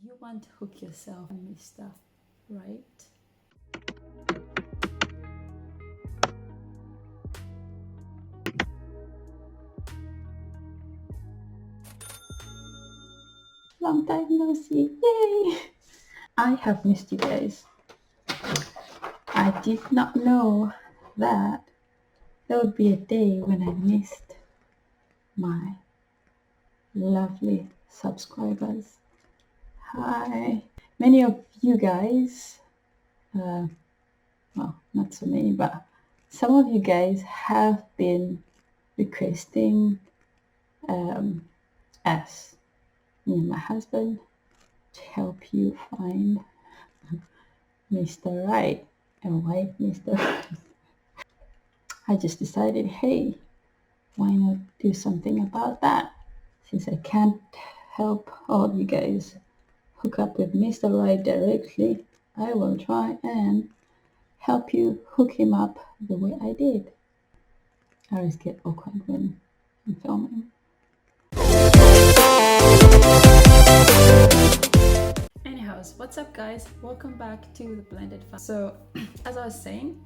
you want to hook yourself, Mr. Right? Long time no see. Yay! I have missed you guys. I did not know that there would be a day when I missed my lovely subscribers. Hi. Many of you guys, well, not so many, but some of you guys have been requesting us, me and my husband, to help you find Mr. Right and wife Mr. Right. I just decided, hey, why not do something about that? Since I can't help all you guys hook up with Mr. Right directly, I will try and help you hook him up the way I did. I always get awkward when I'm filming. Anyhows, what's up guys? Welcome back to the Blended Fun. So, as I was saying,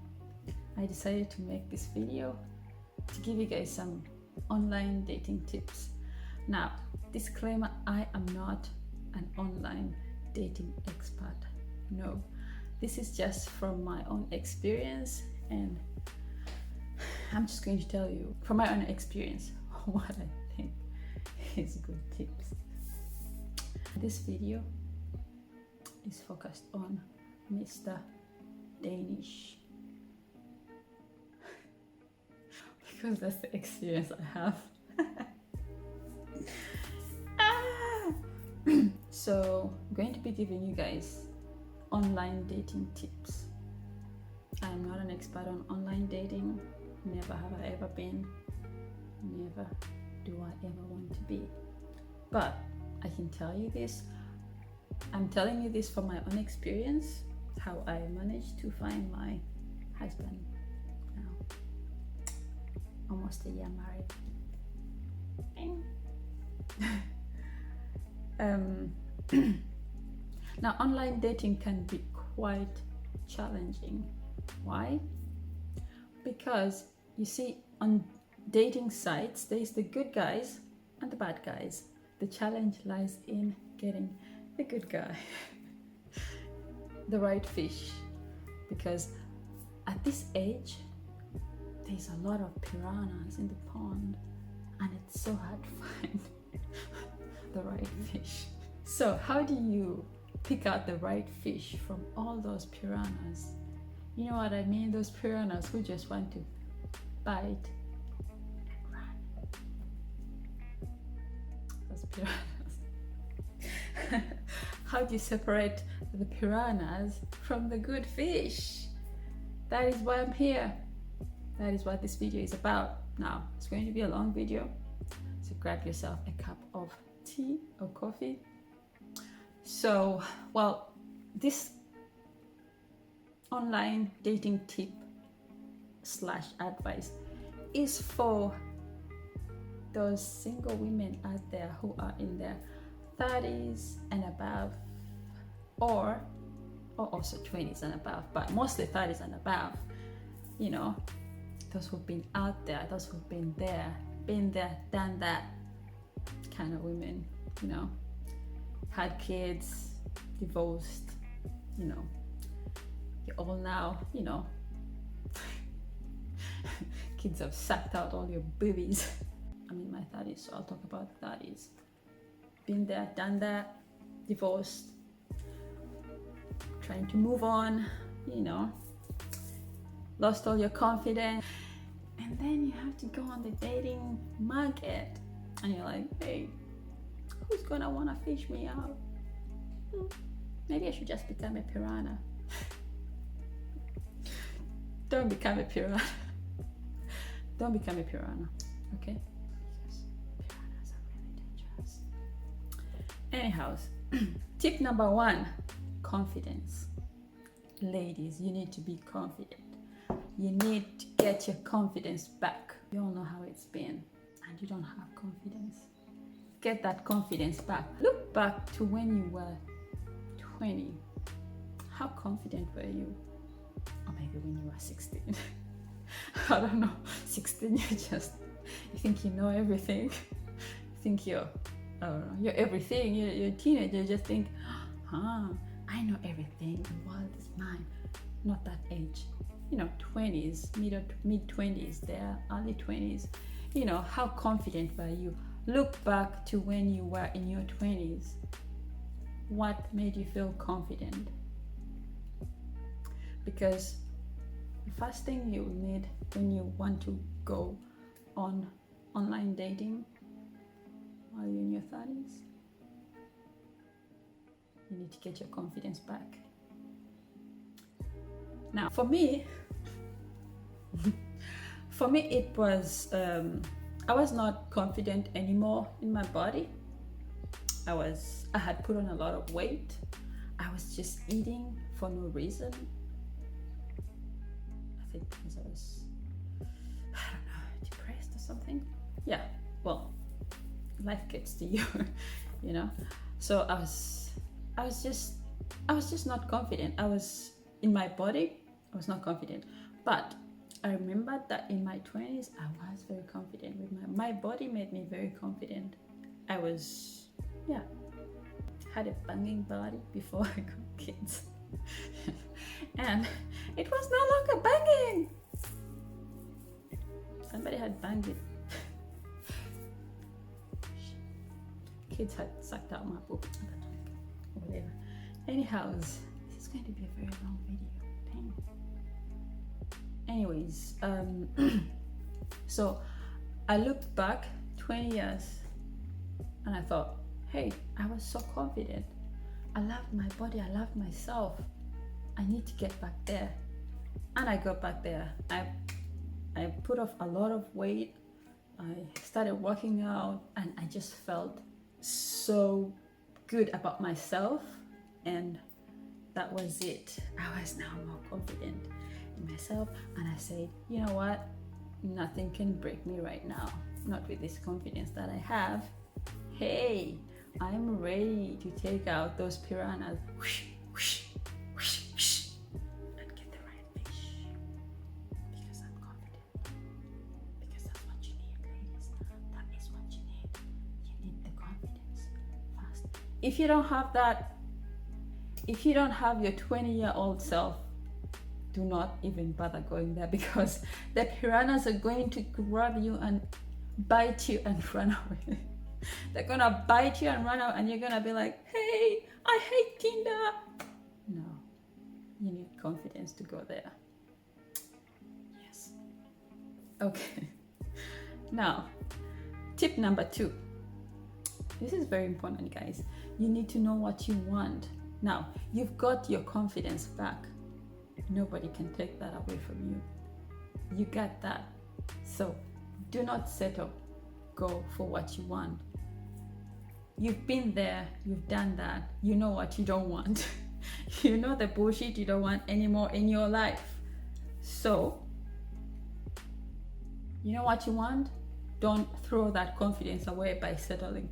I decided to make this video to give you guys some online dating tips. Now, disclaimer, I am not an online dating expert. No, this is just from my own experience, and I'm just going to tell you from my own experience what I think is good tips. This video is focused on Mr. Danish because that's the experience I have. So I'm going to be giving you guys online dating tips. I'm not an expert on online dating. Never have I ever been. Never do I ever want to be. But I can tell you this. I'm telling you this from my own experience, how I managed to find my husband now. Almost a year married. Now, online dating can be quite challenging. Why? Because you see, on dating sites, there's the good guys and the bad guys. The challenge lies in getting the good guy, the right fish. Because at this age, there's a lot of piranhas in the pond, and it's so hard to find the right fish. So how do you pick out the right fish from all those piranhas? You know what I mean? Those piranhas who just want to bite and run. Those piranhas. How do you separate the piranhas from the good fish? That is why I'm here. That is what this video is about. Now, it's going to be a long video, so grab yourself a cup of tea or coffee. So, well, this online dating tip / advice is for those single women out there who are in their 30s and above, or also 20s and above, but mostly 30s and above. You know, those who've been out there, those who've been there, done that kind of women, you know, had kids, divorced, you know, you're all now, you know, kids have sucked out all your boobies. I'm in my 30s, so I'll talk about 30s. Been there, done that, divorced, trying to move on, you know, lost all your confidence, and then you have to go on the dating market, and you're like, hey, who's gonna wanna fish me out? Maybe I should just become a piranha. Don't become a piranha. Don't become a piranha, okay? Because piranhas are really dangerous. Anyhow, tip number 1, confidence. Ladies, you need to be confident. You need to get your confidence back. You all know how it's been, and you don't have confidence. Get that confidence back. Look back to when you were 20, how confident were you? Or maybe when you were 16. I don't know. 16, you think you know everything. You think you're everything. You're a teenager. You just think, I know everything. The world is mine. Not that age. 20s, mid 20s, there, early 20s. How confident were you? Look back to when you were in your 20s. What made you feel confident? Because the first thing you need when you want to go on online dating while you're in your 30s, you need to get your confidence back. Now, for me, it was, I was not confident anymore in my body. I had put on a lot of weight. I was just eating for no reason. I think because I was, depressed or something. Yeah, well, life gets to you, So I was just not confident. I was in my body. I was not confident. But I remembered that in my 20s, I was very confident with my body made me very confident. I was, had a banging body before I got kids. And it was no longer banging. Somebody had banged it. Kids had sucked out my boob. Whatever. Anyhow, this is going to be a very long video. Dang. Anyways, so I looked back 20 years and I thought, hey, I was so confident. I loved my body. I loved myself. I need to get back there. And I got back there. I put off a lot of weight. I started working out and I just felt so good about myself. And that was it. I was now more confident in myself. And I said, you know what? Nothing can break me right now. Not with this confidence that I have. Hey, I'm ready to take out those piranhas. Whoosh, whoosh, whoosh, whoosh, and get the right fish. Because I'm confident. Because that's what you need, ladies. That is what you need. You need the confidence first. If you don't have that, if you don't have your 20-year-old self, do not even bother going there, because the piranhas are going to grab you and bite you and run away. They're gonna bite you and run out, and you're gonna be like, hey, I hate Tinder. No, you need confidence to go there. Yes. Okay. Now, tip number 2. This is very important, guys. You need to know what you want. Now, you've got your confidence back. Nobody can take that away from you. You got that. So do not settle. Go for what you want. You've been there, you've done that. You know what you don't want. You know the bullshit you don't want anymore in your life. So, you know what you want? Don't throw that confidence away by settling.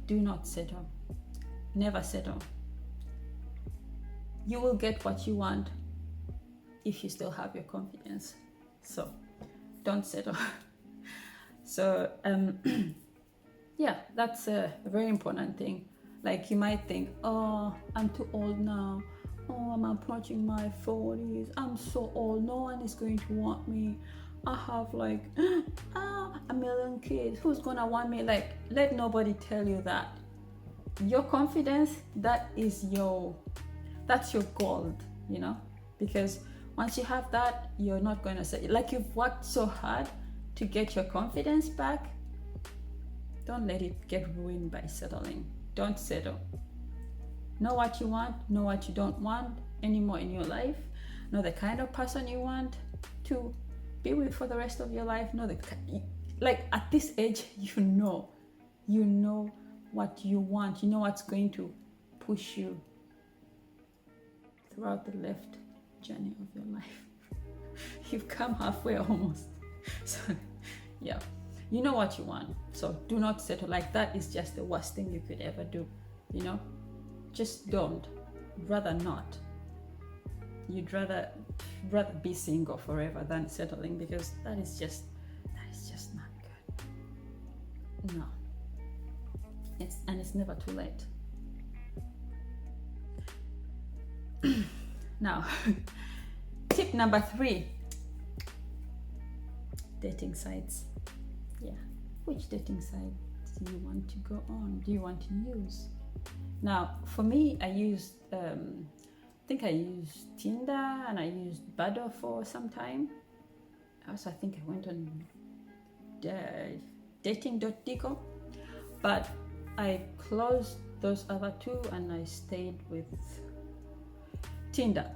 Do not settle. Never settle. You will get what you want if you still have your confidence. So, don't settle. So, yeah, that's a very important thing. Like, you might think, oh, I'm too old now. Oh, I'm approaching my 40s. I'm so old. No one is going to want me. I have like a million kids. Who's gonna want me? Like, let nobody tell you that. Your confidence, that's your gold, because once you have that, you're not going to say, like, you've worked so hard to get your confidence back. Don't let it get ruined by settling. Don't settle. Know what you want, know what you don't want anymore in your life. Know the kind of person you want to be with for the rest of your life. Know like, at this age, you know what you want. You know what's going to push you throughout the left journey of your life. You've come halfway almost. So, yeah, you know what you want. So do not settle. Like, that is just the worst thing you could ever do. Just don't. rather not. You'd rather be single forever than settling, because that is just not good. No. It's never too late. Now, tip number 3, dating sites. Yeah, which dating site do you want to go on? Do you want to use? Now, for me, I used, I think I used Tinder, and I used Badoo for some time. Also, I think I went on dating.dico, but I closed those other 2 and I stayed with Tinder.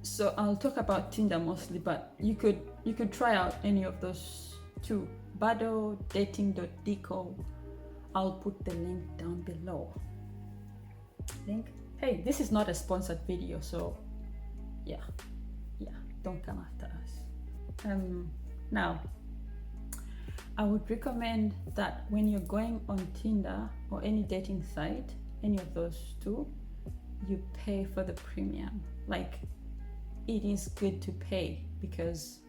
So I'll talk about Tinder mostly, but you could try out any of those 2, Badoo, dating.dico. I'll put the link down below. Hey, this is not a sponsored video, so yeah, don't come after us. Now, I would recommend that when you're going on Tinder or any dating site, any of those 2, you pay for the premium. Like, it is good to pay, because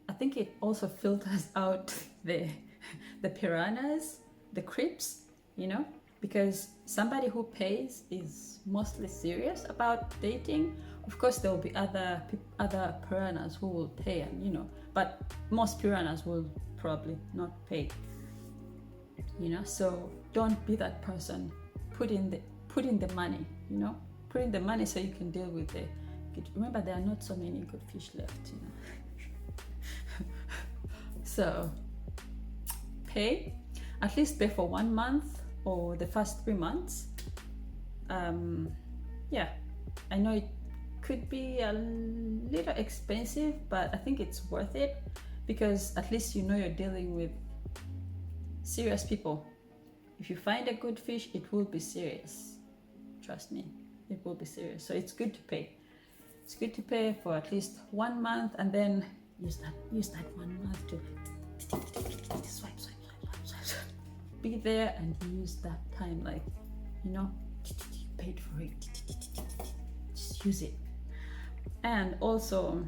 I think it also filters out the piranhas, the creeps, because somebody who pays is mostly serious about dating. Of course, there will be other piranhas who will pay, and but most piranhas will probably not pay. So don't be that person. Put in the money. Put in the money so you can deal with it. Remember, there are not so many good fish left. So at least pay for 1 month or the first 3 months. I know it could be a little expensive, but I think it's worth it, because at least you're dealing with serious people. If you find a good fish, it will be serious. Trust me, it will be serious. So it's good to pay. It's good to pay for at least 1 month, and then use that 1 month to swipe. Be there and use that time, like, you paid for it. Just use it. And also,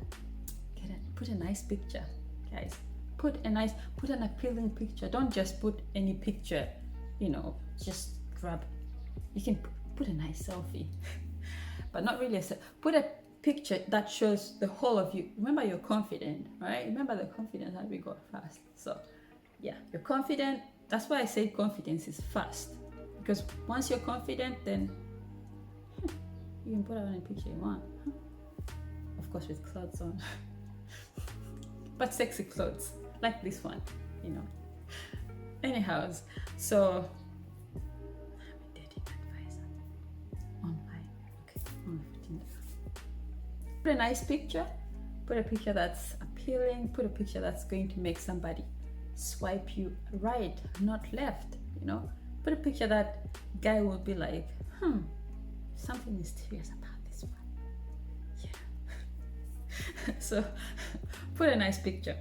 put a nice picture, guys. Put an appealing picture. Don't just put any picture, just grab. You can put a nice selfie, but not really put a picture that shows the whole of you. Remember, you're confident, right? Remember the confidence that we got first. So yeah, you're confident. That's why I say confidence is first, because once you're confident, then you can put out any picture you want. Of course, with clothes on, but sexy clothes like this one, Anyhow, so I'm a dating advisor online. Okay, on Tinder. Put a nice picture. Put a picture that's appealing. Put a picture that's going to make somebody swipe you right, not left. Put a picture that guy will be like, something mysterious about this one. Yeah. So put a nice picture.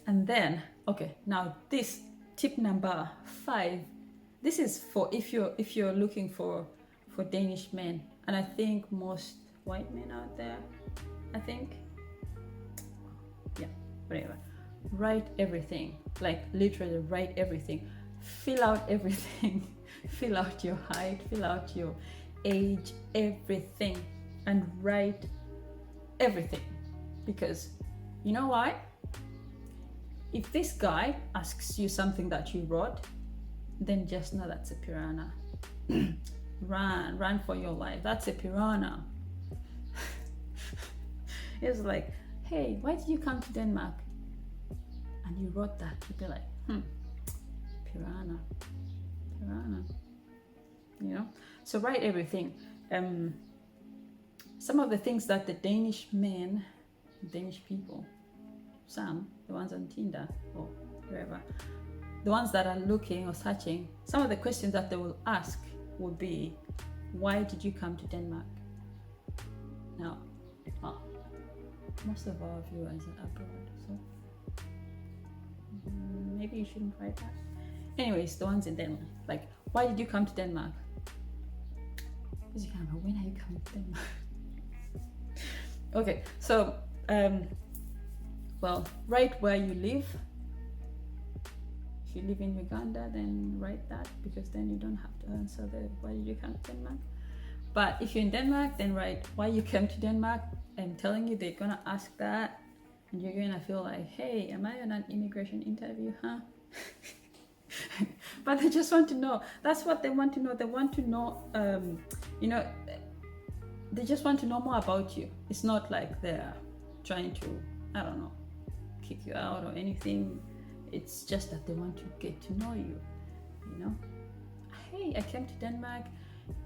And then, okay, now this tip number 5, this is for if you're looking for Danish men, and I think most white men out there, I think, yeah, whatever. Write everything, like literally write everything. Fill out everything. Fill out your height, fill out your age, everything, and write everything. Because you know why? If this guy asks you something that you wrote, then just know that's a piranha. Run for your life. That's a piranha. It's like, hey, why did you come to Denmark? And you wrote that. You'd be like, piranha. So write everything. Some of the things that the Danish people, some, the ones on Tinder or wherever, the ones that are looking or searching, some of the questions that they will ask would be, why did you come to Denmark? Now, most of our viewers are abroad, so maybe you shouldn't write that. Anyways, the ones in Denmark, like, why did you come to Denmark? when are you coming to Denmark? Okay, so well, write where you live. If you live in Uganda, then write that, because then you don't have to answer the why did you come to Denmark. But if you're in Denmark, then write why you came to Denmark. I'm telling you, they're gonna ask that, and you're gonna feel like, hey, am I on an immigration interview, huh? But they just want to know. That's what they want to know. They want to know, you know, they just want to know more about you. It's not like they're trying to, I don't know, kick you out or anything. It's just that they want to get to know you, you know. Hey, I came to Denmark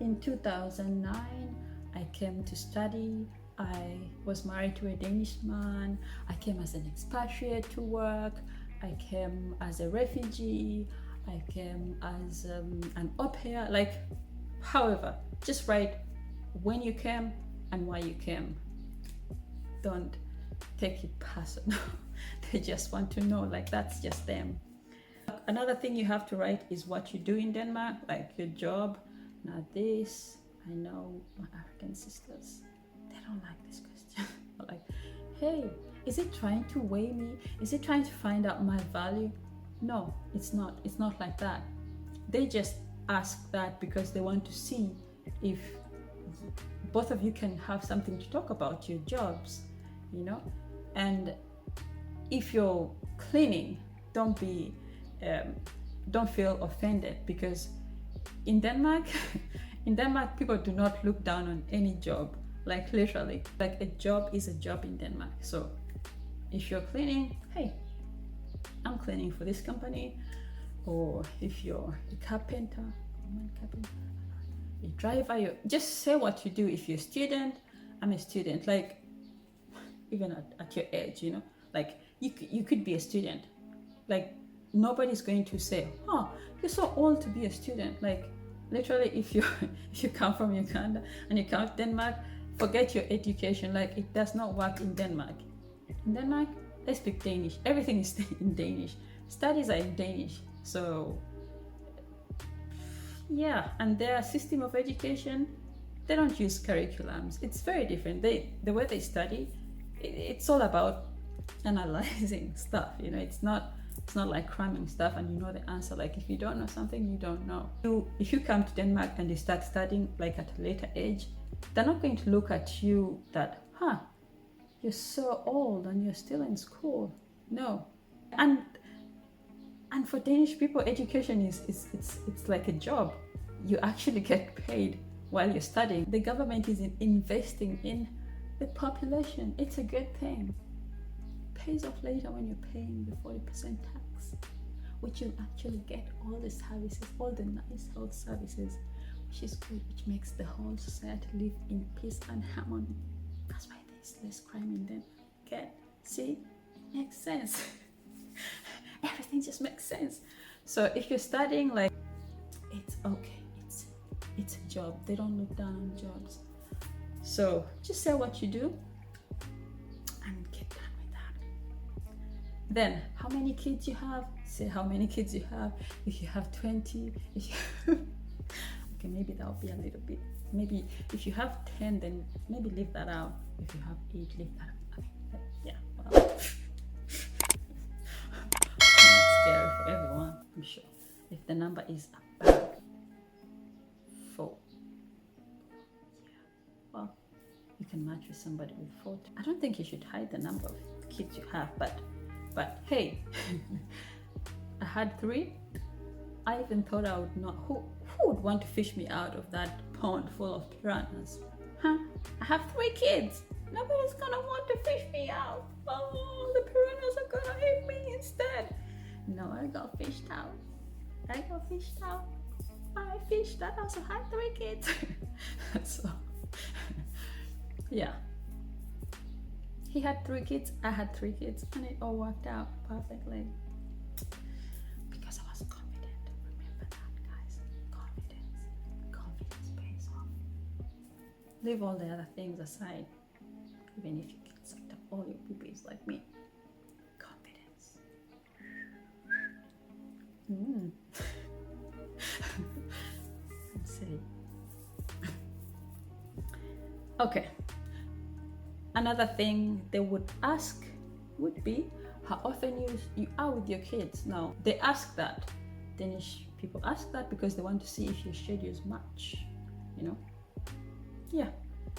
in 2009. I came to study. I was married to a Danish man. I came as an expatriate to work. I came as a refugee. I came as an au pair. Like, however, just write when you came and why you came. Don't take it personal. They just want to know, like, that's just them. Another thing you have to write is what you do in Denmark, like your job. Now this, I know my African sisters, they don't like this question. Like, hey, is it trying to weigh me? Is it trying to find out my value? No, it's not. It's not like that. They just ask that because they want to see if both of you can have something to talk about, your jobs, you know. And if you're cleaning, don't feel offended, because in Denmark people do not look down on any job. Like, literally, like, a job is a job in Denmark. So if you're cleaning, hey, I'm cleaning for this company. Or if you're a carpenter, a driver, you just say what you do. If you're a student, I'm a student. Like, even at your age, you know, like, you could be a student. Like, nobody's going to say, oh, you're so old to be a student. Like, literally, if you come from Uganda and you come to Denmark, forget your education. Like, it does not work in Denmark. In Denmark, they speak Danish. Everything is in Danish. Studies are in Danish. So yeah, and their system of education, they don't use curriculums. It's very different. The way they study, it's all about analyzing stuff. You know, it's not like cramming stuff and you know the answer. Like, if you don't know something, you don't know. If you come to Denmark and you start studying, like, at a later age, they're not going to look at you that, you're so old and you're still in school. No. And for Danish people, education it's like a job. You actually get paid while you're studying. The government is investing in the population. It's a good thing. Pays off later when you're paying the 40% tax, which you'll actually get all the services, all the nice health services, which is good, which makes the whole society live in peace and harmony. That's why there's less crime in them. Okay, see, makes sense. Everything just makes sense. So if you're studying, like, it's okay. It's a job. They don't look down on jobs. So just say what you do and get done with that. Then, how many kids you have? Say how many kids you have. If you have 20, okay, maybe that'll be a little bit. Maybe if you have 10, then maybe leave that out. If you have 8, leave that out. Yeah, well, it's scary for everyone, I'm sure. If the number is about 4, yeah, well, you can match with somebody with 4. I don't think you should hide the number of kids you have, but hey, I had 3. I even thought I would not. Who would want to fish me out of that pond full of piranhas? I have 3 kids. Nobody's gonna want to fish me out. Oh, the piranhas are gonna eat me instead. No, I got fished out. I fished. I also had 3 kids. So, yeah. He had 3 kids. I had 3 kids, and it all worked out perfectly. Because I was confident. Remember that, guys. Confidence pays off. Leave all the other things aside. Even if you get sucked up all your boobies like me. Confidence. I'm silly. Okay. Another thing they would ask would be how often you are with your kids. Now, they ask that. Danish people ask that because they want to see if your schedules match, you know? Yeah.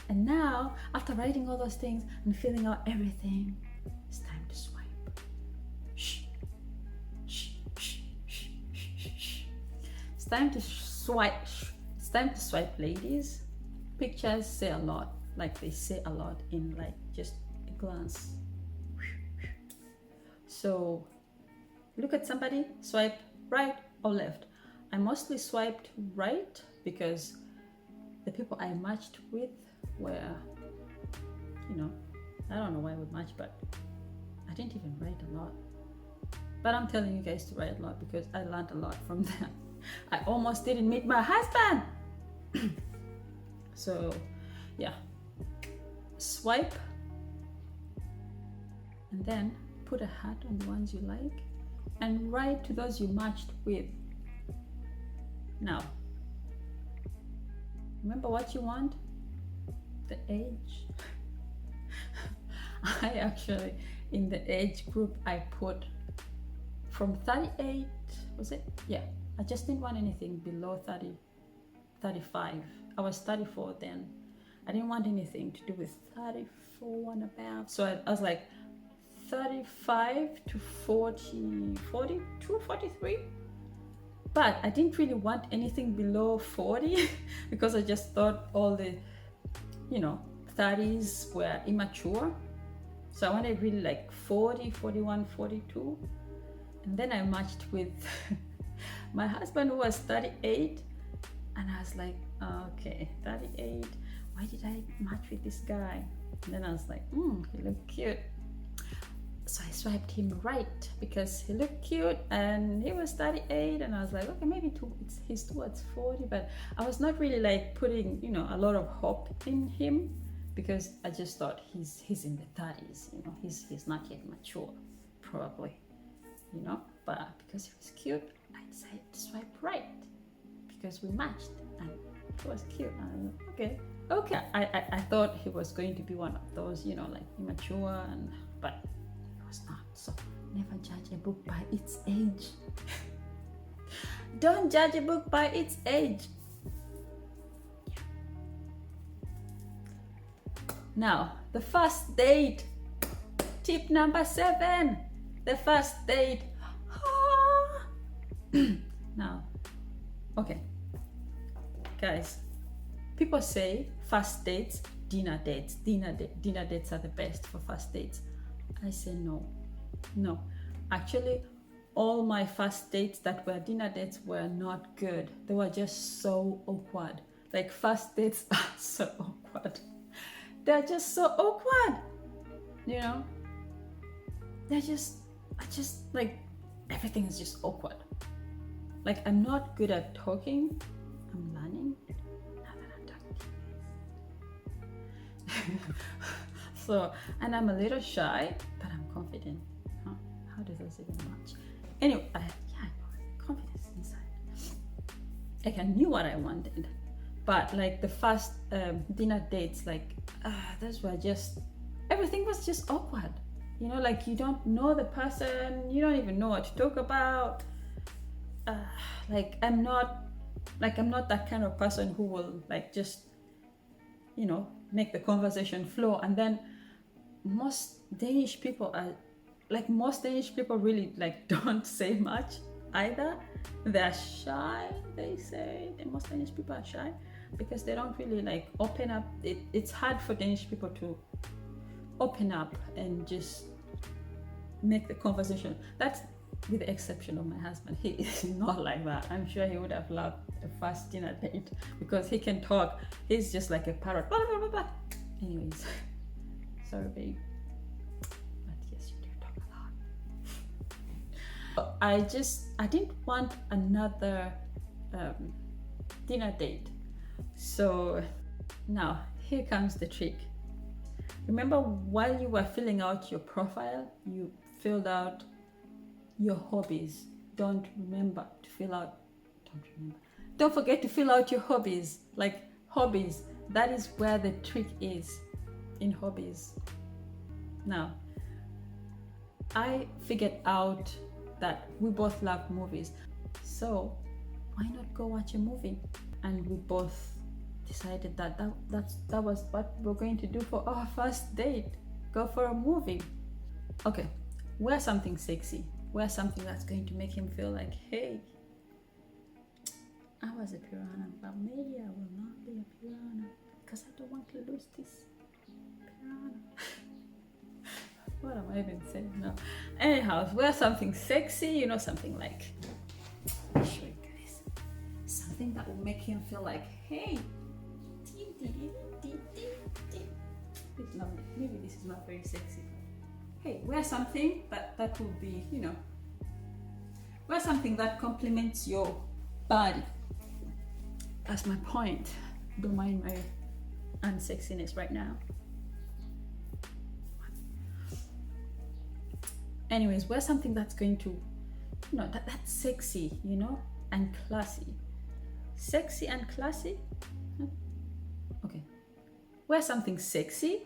And now, after writing all those things and filling out everything, it's time to swipe. Shh. Shh. Shh. Shh. Shh. Shh. It's time to swipe. It's time to swipe, ladies. Pictures say a lot. Like they say a lot in like just a glance. So look at somebody, swipe right or left. I mostly swiped right because the people I matched with were, you know, I don't know why we matched, but I didn't even write a lot. But I'm telling you guys to write a lot because I learned a lot from them. I almost didn't meet my husband. So yeah, swipe and then put a heart on the ones you like and write to those you matched with. Now, remember what you want? The age. I actually, in the age group, I put from 38, was it? Yeah, I just didn't want anything below 30, 35. I was 34 then. I didn't want anything to do with 34 and above. So I was like 35 to 40, 42, 43. But I didn't really want anything below 40 because I just thought all the, 30s were immature. So I wanted really like 40, 41, 42. And then I matched with my husband who was 38. And I was like, okay, 38. Why did I match with this guy? And then I was like, he looked cute. So I swiped him right because he looked cute and he was 38. And I was like, okay, maybe he's towards 40. But I was not really like putting, a lot of hope in him because I just thought he's in the 30s, he's not yet mature, probably, But because he was cute, I decided to swipe right because we matched and he was cute. And I was like, okay. I thought he was going to be one of those, like immature, but he was not. So never judge a book by its age. Don't judge a book by its age. Yeah. Now, the first date. Tip number 7. The first date. Now, okay. Guys, people say first dates, dinner dates. Dinner dates are the best for first dates. I say no. Actually, all my first dates that were dinner dates were not good. They were just so awkward. Like first dates are so awkward. They're just so awkward. I just like everything is just awkward. Like I'm not good at talking. I'm learning now that I'm talking to you guys. So, and I'm a little shy, but I'm confident. How does this even match? Anyway, confidence inside. Like I knew what I wanted, but like the first dinner dates, like those were just, everything was just awkward. Like you don't know the person, you don't even know what to talk about. I'm not that kind of person who will like just, make the conversation flow. And then most Danish people really like don't say much either. They're shy, they say. Most Danish people are shy because they don't really like open up. It's hard for Danish people to open up and just make the conversation. That's with the exception of my husband. He is not like that. I'm sure he would have loved a first dinner date because he can talk. He's just like a parrot. Blah, blah, blah, blah. Anyways, sorry babe, but yes, you do talk a lot. I didn't want another dinner date. So now here comes the trick. Remember, while you were filling out your profile, you filled out your hobbies. Don't forget to fill out your hobbies. Like hobbies, that is where the trick is in hobbies. Now, I figured out that we both love movies, so why not go watch a movie? And we both decided that was what we're going to do for our first date. Go for a movie. Okay, wear something sexy. Wear something that's going to make him feel like, hey, I was a piranha, but maybe I will not be a piranha because I don't want to lose this piranha. What am I even saying now? Anyhow, wear something sexy, something like, I'll show you guys. Something that will make him feel like, hey, no, maybe this is not very sexy. Hey, wear something that will be, wear something that complements your body. That's my point. Don't mind my unsexiness right now. Anyways, wear something that's going to, that's sexy, and classy. Sexy and classy? Okay. Wear something sexy,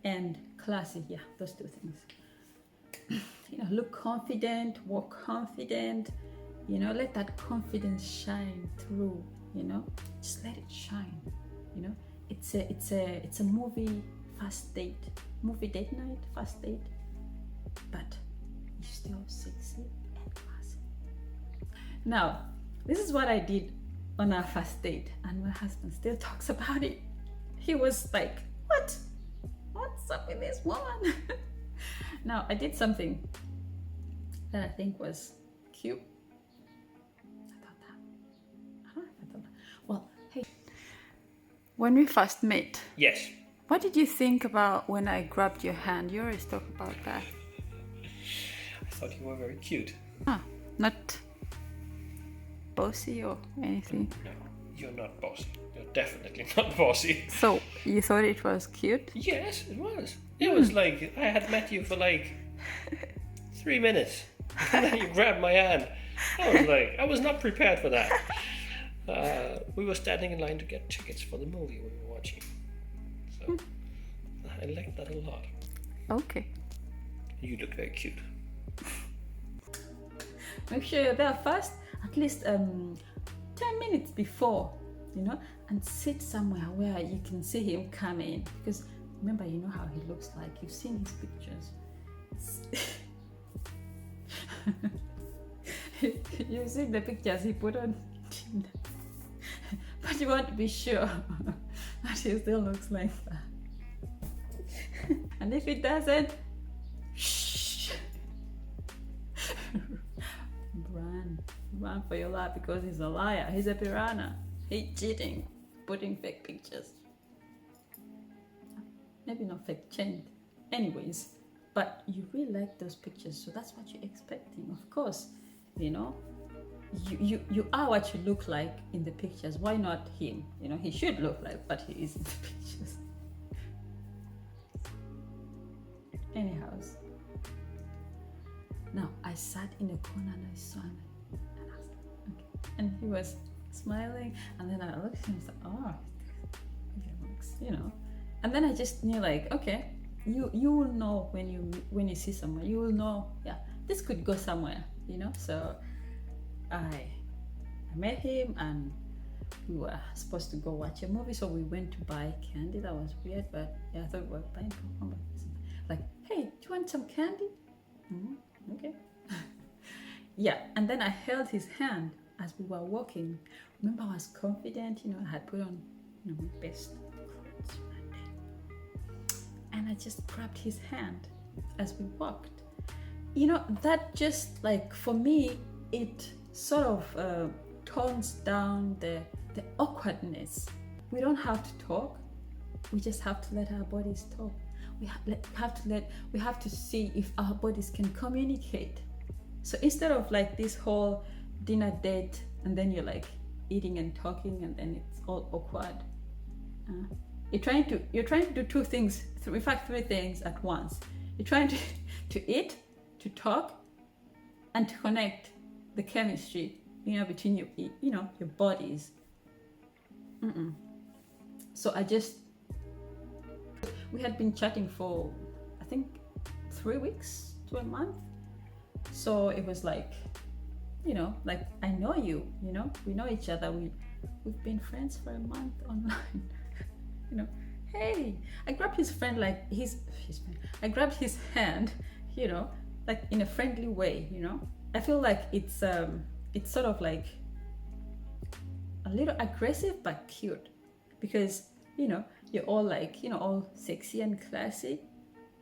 and classy. Yeah, those two things. Look confident, walk confident, let that confidence shine through, just let it shine, it's a movie first date, movie date night, first date, but you're still sexy and classy. Now, this is what I did on our first date, and my husband still talks about it. He was like, what's up with this woman? Now, I did something that I think was cute. I don't know if I thought that. Well, hey, when we first met, yes, what did you think about when I grabbed your hand? You always talk about that. I thought you were very cute. Not bossy or anything. No, you're not bossy. You're definitely not bossy. So, you thought it was cute? Yes, it was. It was like I had met you for like 3 minutes. And then you grabbed my hand. I was not prepared for that. We were standing in line to get tickets for the movie we were watching. So I liked that a lot. Okay. You look very cute. Make sure you're there first, at least 10 minutes before, and sit somewhere where you can see him come in. Because remember, you know how he looks like. You've seen his pictures. You've seen the pictures he put on Tinder. But you want to be sure that he still looks like that. And if it doesn't, shh. Run for your life, because he's a liar. He's a piranha. He's cheating, putting fake pictures. Maybe not fake change. Anyways, but you really like those pictures, so that's what you're expecting. Of course, you are what you look like in the pictures. Why not him? He should look like what he is in the pictures. Anyhow, now I sat in a corner and I saw him, and I was like, okay. And he was smiling, and then I looked at him and said, oh, he looks, And then I just knew, like, okay, you will know when you see someone, you will know, yeah, this could go somewhere, So I met him, and we were supposed to go watch a movie, so we went to buy candy. That was weird, but yeah, I thought we were buying popcorn. Like, hey, do you want some candy? Okay. Yeah, and then I held his hand as we were walking. Remember, I was confident, I had put on my best clothes that day. And I just grabbed his hand as we walked. That just, like, for me, it sort of tones down the awkwardness. We don't have to talk. We just have to let our bodies talk. We have to see if our bodies can communicate. So instead of like this whole dinner date, and then you're like eating and talking, and then it's all awkward. You're trying to do two things, in fact, three things at once. You're trying to eat, to talk, and to connect the chemistry, between your bodies. So we had been chatting for, I think, 3 weeks to a month. So it was like, like, I know you, we know each other. We've been friends for a month online. Hey, I grabbed his friend, like his friend. I grabbed his hand, like in a friendly way. I feel like it's sort of like a little aggressive but cute, because you're all like all sexy and classy,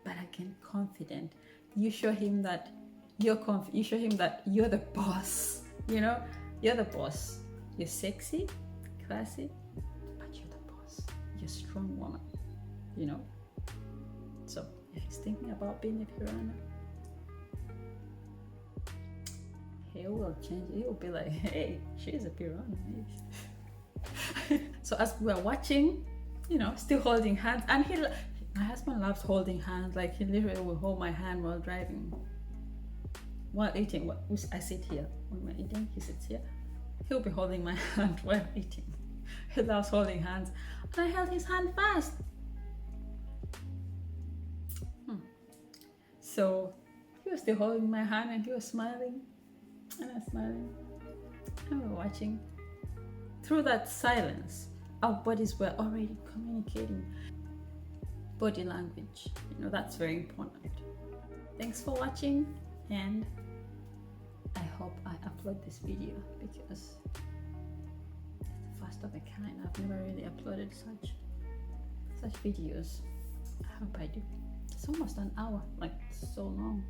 but again confident. You show him that you show him that you're the boss. You're the boss. You're sexy, classy, but you're the boss. You're a strong woman. So if he's thinking about being a piranha, he will change. He will be like, hey, she's a piranha. So as we were watching, still holding hands, and my husband loves holding hands. Like, he literally will hold my hand while driving, while eating. I sit here when we're eating, he sits here. He'll be holding my hand while eating. He loves holding hands, and I held his hand fast. So he was still holding my hand, and he was smiling, and I was smiling, and we were watching. Through that silence, our bodies were already communicating. Body language, that's very important. Thanks for watching, and I hope I upload this video, because it's the first of a kind. I've never really uploaded such videos. I hope I do. It's almost an hour, like, so long.